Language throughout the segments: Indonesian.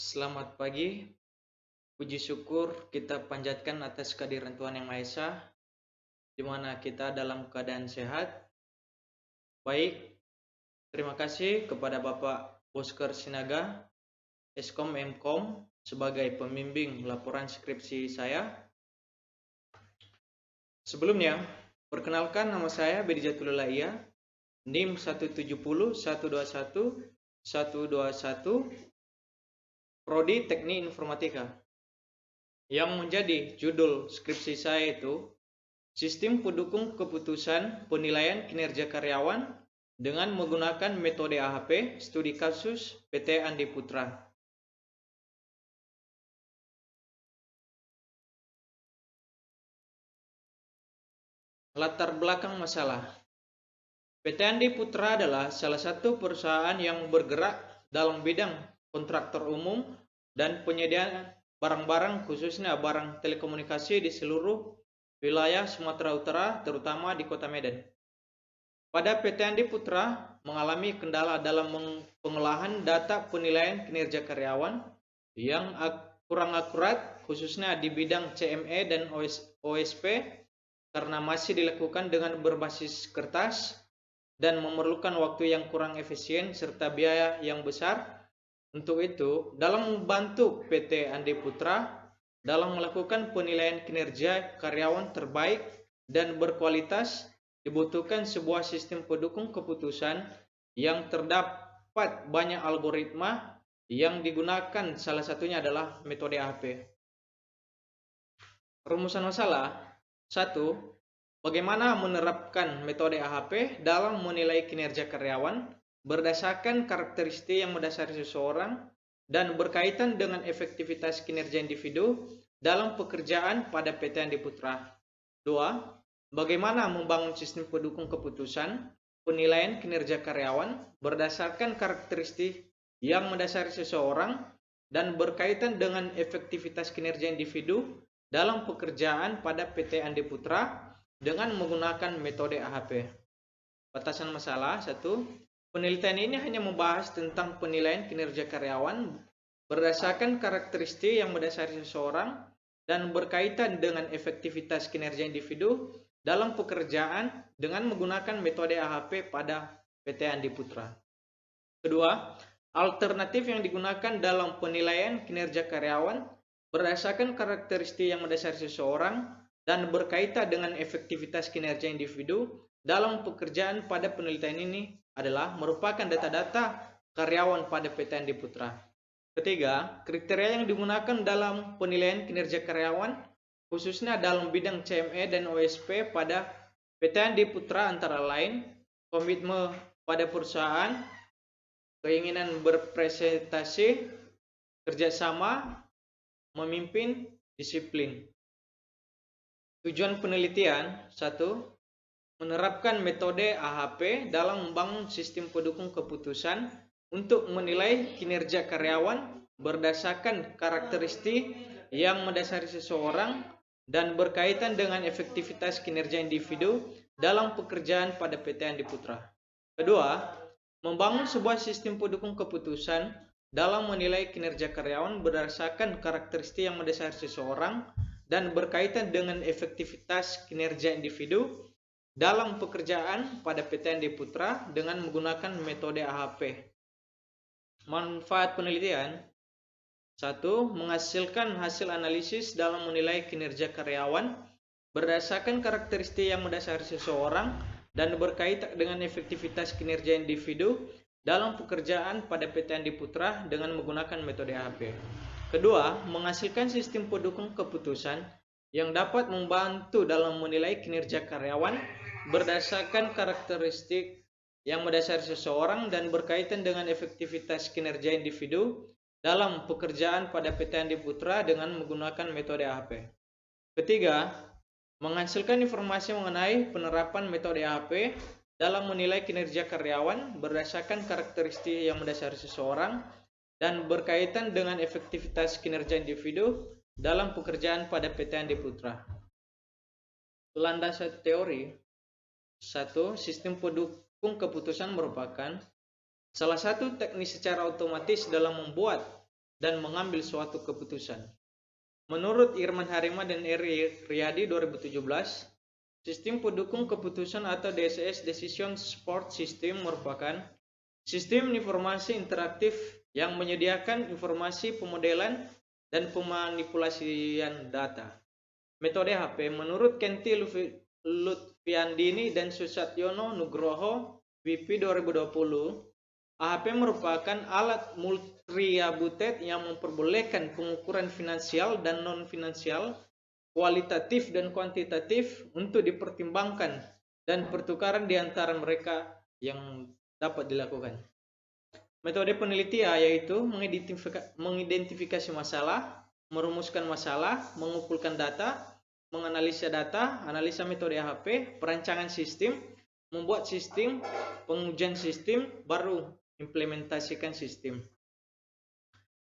Selamat pagi, puji syukur kita panjatkan atas kehadiran Tuhan Yang Maha Esa, di mana kita dalam keadaan sehat. Baik, terima kasih kepada Bapak Bosker Sinaga, Eskom Mkom, sebagai pembimbing laporan skripsi saya. Sebelumnya, perkenalkan nama saya Bedi Jatululaiya, NIM 170121121, Prodi Teknik Informatika. Yang menjadi judul skripsi saya itu Sistem Pendukung Keputusan Penilaian Kinerja Karyawan dengan menggunakan metode AHP Studi Kasus PT Andi Putra. Latar belakang masalah. PT Andi Putra adalah salah satu perusahaan yang bergerak dalam bidang kontraktor umum dan penyediaan barang-barang khususnya barang telekomunikasi di seluruh wilayah Sumatera Utara, terutama di Kota Medan. Pada PT Andi Putra mengalami kendala dalam pengolahan data penilaian kinerja karyawan yang kurang akurat, khususnya di bidang CME dan OSP, karena masih dilakukan dengan berbasis kertas dan memerlukan waktu yang kurang efisien serta biaya yang besar. Untuk itu, dalam membantu PT Andi Putra dalam melakukan penilaian kinerja karyawan terbaik dan berkualitas, dibutuhkan sebuah sistem pendukung keputusan yang terdapat banyak algoritma yang digunakan, salah satunya adalah metode AHP. Rumusan masalah 1. Bagaimana menerapkan metode AHP dalam menilai kinerja karyawan berdasarkan karakteristik yang mendasari seseorang dan berkaitan dengan efektivitas kinerja individu dalam pekerjaan pada PT Andi Putra. 2. Bagaimana membangun sistem pendukung keputusan penilaian kinerja karyawan berdasarkan karakteristik yang mendasari seseorang dan berkaitan dengan efektivitas kinerja individu dalam pekerjaan pada PT Andi Putra dengan menggunakan metode AHP. Batasan masalah 1. Penelitian ini hanya membahas tentang penilaian kinerja karyawan berdasarkan karakteristik yang mendasari seseorang dan berkaitan dengan efektivitas kinerja individu dalam pekerjaan dengan menggunakan metode AHP pada PT Andi Putra. Kedua, alternatif yang digunakan dalam penilaian kinerja karyawan berdasarkan karakteristik yang mendasari seseorang dan berkaitan dengan efektivitas kinerja individu dalam pekerjaan pada penelitian ini adalah merupakan data-data karyawan pada PT Andi Putra. Ketiga, kriteria yang digunakan dalam penilaian kinerja karyawan khususnya dalam bidang CME dan OSP pada PT Andi Putra antara lain komitmen pada perusahaan, keinginan berprestasi, kerjasama, memimpin, disiplin. Tujuan penelitian 1. Menerapkan metode AHP dalam membangun sistem pendukung keputusan untuk menilai kinerja karyawan berdasarkan karakteristik yang mendasari seseorang dan berkaitan dengan efektivitas kinerja individu dalam pekerjaan pada PT Andi Putra. Kedua, membangun sebuah sistem pendukung keputusan dalam menilai kinerja karyawan berdasarkan karakteristik yang mendasari seseorang dan berkaitan dengan efektivitas kinerja individu dalam pekerjaan pada PT Andi Putra dengan menggunakan metode AHP. Manfaat penelitian 1. Menghasilkan hasil analisis dalam menilai kinerja karyawan berdasarkan karakteristik yang mendasari seseorang dan berkaitan dengan efektivitas kinerja individu dalam pekerjaan pada PT Andi Putra dengan menggunakan metode AHP. Kedua, menghasilkan sistem pendukung keputusan yang dapat membantu dalam menilai kinerja karyawan berdasarkan karakteristik yang mendasari seseorang dan berkaitan dengan efektivitas kinerja individu dalam pekerjaan pada PT Andi Putra dengan menggunakan metode AHP. Ketiga, menghasilkan informasi mengenai penerapan metode AHP dalam menilai kinerja karyawan berdasarkan karakteristik yang mendasari seseorang dan berkaitan dengan efektivitas kinerja individu dalam pekerjaan pada PT Andi Putra. Landasan teori 1. Sistem pendukung keputusan merupakan salah satu teknik secara otomatis dalam membuat dan mengambil suatu keputusan. Menurut Irman Harima dan Eri Riyadi 2017, sistem pendukung keputusan atau DSS Decision Support System merupakan sistem informasi interaktif yang menyediakan informasi pemodelan dan pemanipulasian data. Metode HP menurut Kenti Lutfiandini dan Susatyono Nugroho, WIPI 2020, AHP merupakan alat multi-attribute yang memperbolehkan pengukuran finansial dan non-finansial, kualitatif dan kuantitatif untuk dipertimbangkan dan pertukaran di antara mereka yang dapat dilakukan. Metode penelitian yaitu mengidentifikasi masalah, merumuskan masalah, mengumpulkan data, menganalisa data, analisa metode AHP, perancangan sistem, membuat sistem, pengujian sistem, baru implementasikan sistem.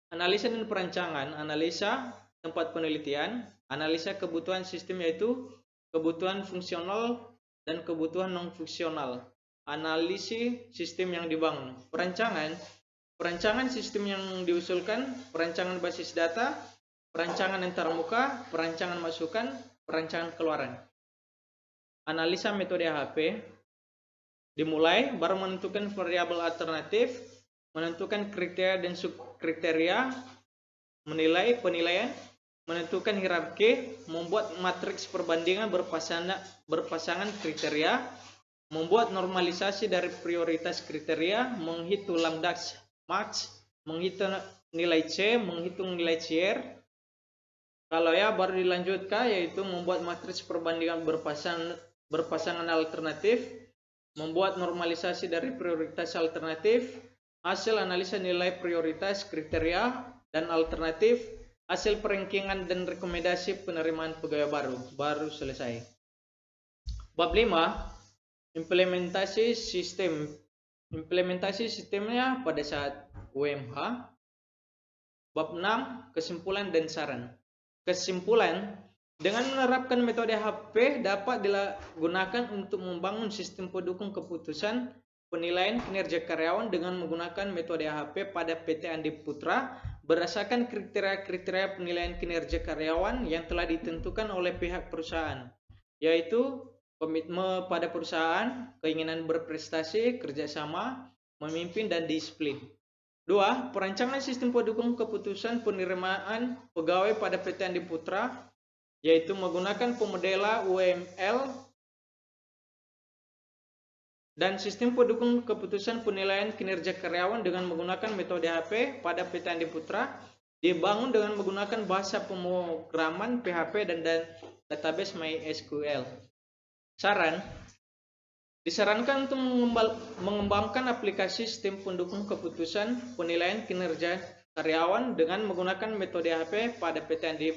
Analisa dan perancangan, analisa tempat penelitian, analisa kebutuhan sistem yaitu kebutuhan fungsional dan kebutuhan non-fungsional, analisis sistem yang dibangun, perancangan sistem yang diusulkan, perancangan basis data, perancangan antarmuka, perancangan masukan, perancangan keluaran. Analisa metode AHP dimulai baru menentukan variabel alternatif, menentukan kriteria dan subkriteria, menilai penilaian, menentukan hierarki, membuat matriks perbandingan berpasangan kriteria, membuat normalisasi dari prioritas kriteria, menghitung lambda max, menghitung nilai C, menghitung nilai CR. Kalau ya baru dilanjutkan yaitu membuat matriks perbandingan berpasangan alternatif, membuat normalisasi dari prioritas alternatif, hasil analisa nilai prioritas kriteria dan alternatif, hasil perankingan dan rekomendasi penerimaan pegawai baru selesai. Bab 5, implementasi sistem. Implementasi sistemnya pada saat UMH. Bab 6, kesimpulan dan saran. Kesimpulan, dengan menerapkan metode HP dapat digunakan untuk membangun sistem pendukung keputusan penilaian kinerja karyawan dengan menggunakan metode HP pada PT Andi Putra berdasarkan kriteria-kriteria penilaian kinerja karyawan yang telah ditentukan oleh pihak perusahaan, yaitu komitmen pada perusahaan, keinginan berprestasi, kerjasama, memimpin, dan disiplin. 2. Perancangan sistem pendukung keputusan penerimaan pegawai pada PT Andi Putra, yaitu menggunakan pemodela UML dan sistem pendukung keputusan penilaian kinerja karyawan dengan menggunakan metode HP pada PT Andi Putra dibangun dengan menggunakan bahasa pemrograman PHP dan database MySQL. Saran, disarankan untuk mengembangkan aplikasi sistem pendukung keputusan penilaian kinerja karyawan dengan menggunakan metode HP pada PT Andi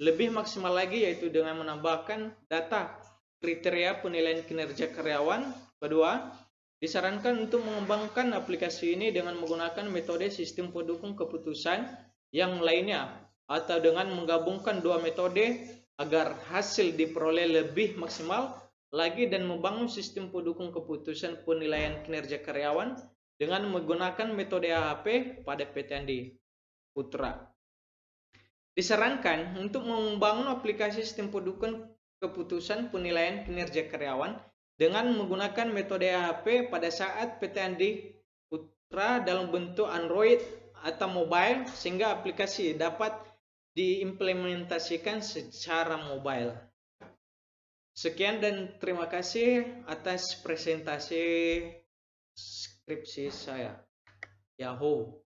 lebih maksimal lagi, yaitu dengan menambahkan data kriteria penilaian kinerja karyawan. Kedua, disarankan untuk mengembangkan aplikasi ini dengan menggunakan metode sistem pendukung keputusan yang lainnya atau dengan menggabungkan dua metode agar hasil diperoleh lebih maksimal lagi dan membangun sistem pendukung keputusan penilaian kinerja karyawan dengan menggunakan metode AHP pada PT Andi Putra. Disarankan untuk membangun aplikasi sistem pendukung keputusan penilaian kinerja karyawan dengan menggunakan metode AHP pada saat PT Andi Putra dalam bentuk Android atau mobile sehingga aplikasi dapat diimplementasikan secara mobile. Sekian dan terima kasih atas presentasi skripsi saya. Yahoo.